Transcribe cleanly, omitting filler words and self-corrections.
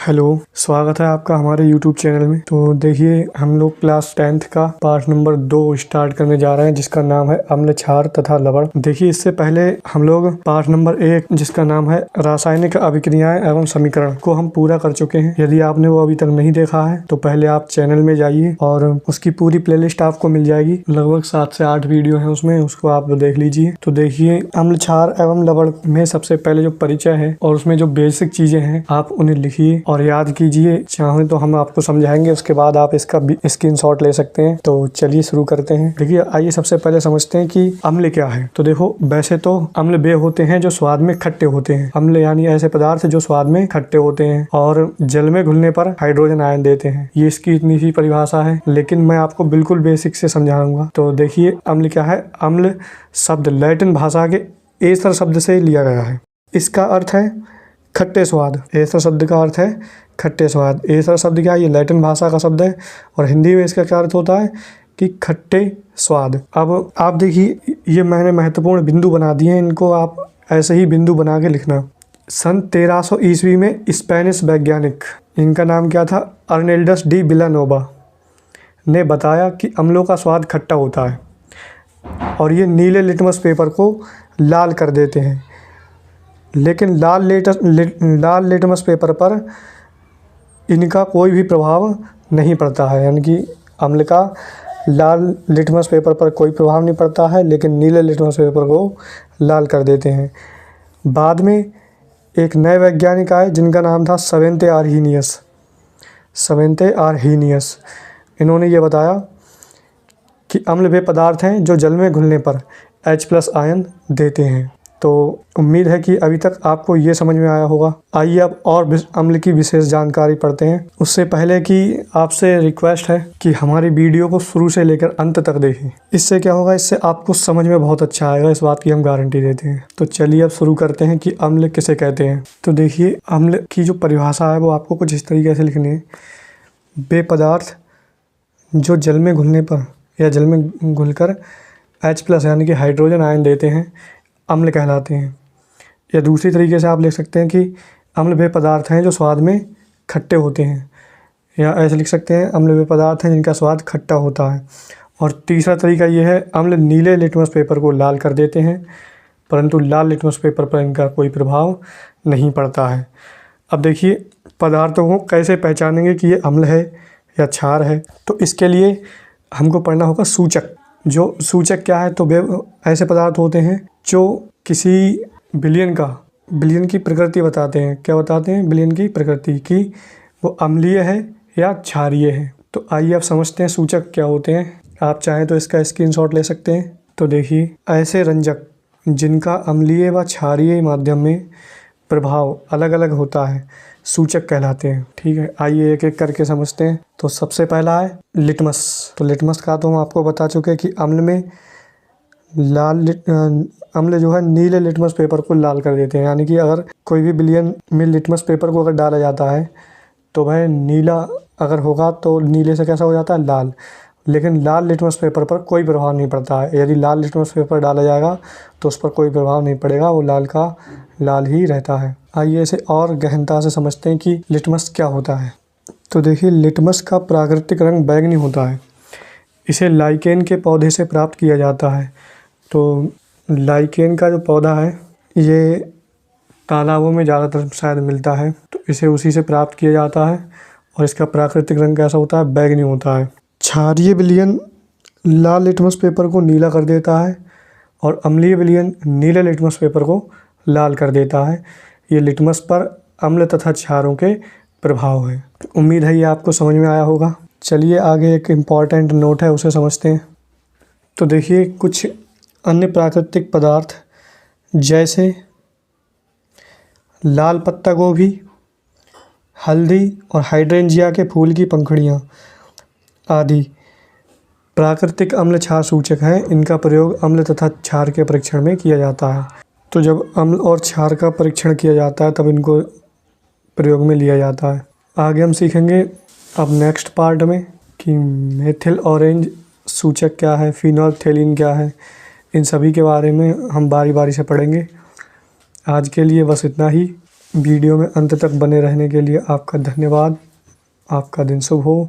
Hello, स्वागत है आपका हमारे YouTube चैनल में। तो देखिए, हम लोग क्लास 10th का पार्ट नंबर 2 स्टार्ट करने जा रहे हैं, जिसका नाम है अम्ल, क्षार तथा लवण। देखिए, इससे पहले हम लोग पार्ट नंबर 1 जिसका नाम है रासायनिक अभिक्रियाएं एवं समीकरण को हम पूरा कर चुके हैं। यदि आपने वो अभी तक नहीं देखा है तो पहले आप चैनल में जाइए और उसकी पूरी प्लेलिस्ट आपको मिल जाएगी। लगभग 7 से 8 वीडियो है उसमें, उसको आप देख लीजिए। तो देखिए, अम्ल, क्षार एवं लवण में सबसे पहले जो परिचय है और उसमें जो बेसिक चीजें हैं आप उन्हें लिखिए और याद कीजिए। चाहें तो हम आपको समझाएंगे, उसके बाद आप इसका स्क्रीनशॉट ले सकते हैं। तो चलिए शुरू करते हैं। देखिए, आइए सबसे पहले समझते हैं कि अम्ल क्या है। तो देखो, वैसे तो अम्ल वे होते हैं जो स्वाद में खट्टे होते हैं। अम्ल यानी ऐसे पदार्थ जो स्वाद में खट्टे होते हैं और जल में घुलने पर हाइड्रोजन आयन देते हैं। ये इसकी इतनी सी परिभाषा है, लेकिन मैं आपको बिल्कुल बेसिक से समझाऊंगा। तो देखिए, अम्ल क्या है। अम्ल शब्द लैटिन भाषा के एस्टर शब्द से लिया गया है। इसका अर्थ है खट्टे स्वाद। एस्टर शब्द का अर्थ है खट्टे स्वाद। एस्टर शब्द क्या है? ये लैटिन भाषा का शब्द है और हिंदी में इसका क्या अर्थ होता है कि खट्टे स्वाद। अब आप देखिए, ये मैंने महत्वपूर्ण बिंदु बना दिए हैं, इनको आप ऐसे ही बिंदु बना के लिखना। सन 1300 ईस्वी में स्पेनिश वैज्ञानिक, इनका नाम क्या था, अर्नेल्डस डी विलानोवा, ने बताया कि अम्लों का स्वाद खट्टा होता है और ये नीले लिटमस पेपर को लाल कर देते हैं। लेकिन लाल लिटमस पेपर पर इनका कोई भी प्रभाव नहीं पड़ता है। यानी कि अम्ल का लाल लिटमस पेपर पर कोई प्रभाव नहीं पड़ता है, लेकिन नीले लिटमस पेपर को लाल कर देते हैं। बाद में एक नए वैज्ञानिक आए जिनका नाम था सवेंते आर्हीनियस। इन्होंने ये बताया कि अम्ल वे पदार्थ हैं जो जल में घुलने पर H+ आयन देते हैं। तो उम्मीद है कि अभी तक आपको ये समझ में आया होगा। आइए अब और अम्ल की विशेष जानकारी पढ़ते हैं। उससे पहले कि आपसे रिक्वेस्ट है कि हमारी वीडियो को शुरू से लेकर अंत तक देखें। इससे क्या होगा, इससे आपको समझ में बहुत अच्छा आएगा, इस बात की हम गारंटी देते हैं। तो चलिए अब शुरू करते हैं कि अम्ल किसे कहते हैं। तो देखिए, अम्ल की जो परिभाषा है वो आपको कुछ इस तरीके से लिखनी है। वे पदार्थ जो जल में घुलने पर या जल में घुलकर H+ यानी कि हाइड्रोजन आयन देते हैं, अम्ल कहलाते हैं। या दूसरी तरीके से आप लिख सकते हैं कि अम्ल वे पदार्थ हैं जो स्वाद में खट्टे होते हैं, या ऐसे लिख सकते हैं अम्ल वे पदार्थ हैं जिनका स्वाद खट्टा होता है। और तीसरा तरीका ये है, अम्ल नीले लिटमस पेपर को लाल कर देते हैं, परंतु लाल लिटमस पेपर पर इनका कोई प्रभाव नहीं पड़ता है। अब देखिए, पदार्थों को कैसे पहचानेंगे कि ये अम्ल है या क्षार है। तो इसके लिए हमको पढ़ना होगा सूचक। जो सूचक क्या है, तो वे ऐसे पदार्थ होते हैं जो किसी विलयन की प्रकृति बताते हैं। क्या बताते हैं? विलयन की प्रकृति, की वो अम्लीय है या क्षारीय है। तो आइए आप समझते हैं सूचक क्या होते हैं। आप चाहें तो इसका स्क्रीनशॉट ले सकते हैं। तो देखिए, ऐसे रंजक जिनका अम्लीय व क्षारीय माध्यम में प्रभाव अलग अलग होता है सूचक कहलाते हैं। ठीक है, आइए एक एक करके समझते हैं। तो सबसे पहला है लिटमस। तो लिटमस का तो हम आपको बता चुके हैं कि अम्ल में अम्ल जो है नीले लिटमस पेपर को लाल कर देते हैं। यानी कि अगर कोई भी विलयन में लिटमस पेपर को अगर डाला जाता है तो वह नीला अगर होगा तो नीले से कैसा हो जाता है, लाल। लेकिन लाल लिटमस पेपर पर कोई प्रभाव नहीं पड़ता है। यदि लाल लिटमस पेपर डाला जाएगा तो उस पर कोई प्रभाव नहीं पड़ेगा, वो लाल का लाल ही रहता है। आइए इसे और गहनता से समझते हैं कि लिटमस क्या होता है। तो देखिए, लिटमस का प्राकृतिक रंग बैंगनी होता है। इसे लाइकेन के पौधे से प्राप्त किया जाता है। तो लाइकेन का जो पौधा है ये तालाबों में ज़्यादातर शायद मिलता है, तो इसे उसी से प्राप्त किया जाता है और इसका प्राकृतिक रंग कैसा होता है, बैंगनी होता है। क्षारीय विलयन लाल लिटमस पेपर को नीला कर देता है और अम्लीय विलयन नीले लिटमस पेपर को लाल कर देता है। ये लिटमस पर अम्ल तथा क्षारों के प्रभाव है। उम्मीद है ये आपको समझ में आया होगा। चलिए आगे एक इम्पॉर्टेंट नोट है, उसे समझते हैं। तो देखिए, कुछ अन्य प्राकृतिक पदार्थ जैसे लाल पत्ता गोभी, हल्दी और हाइड्रेंजिया के फूल की पंखुड़ियाँ आदि प्राकृतिक अम्ल क्षार सूचक हैं। इनका प्रयोग अम्ल तथा क्षार के परीक्षण में किया जाता है। तो जब अम्ल और क्षार का परीक्षण किया जाता है तब इनको प्रयोग में लिया जाता है। आगे हम सीखेंगे अब नेक्स्ट पार्ट में कि मेथिल ऑरेंज सूचक क्या है, फिनोल्फ्थेलिन क्या है, इन सभी के बारे में हम बारी बारी से पढ़ेंगे। आज के लिए बस इतना ही। वीडियो में अंत तक बने रहने के लिए आपका धन्यवाद। आपका दिन शुभ हो।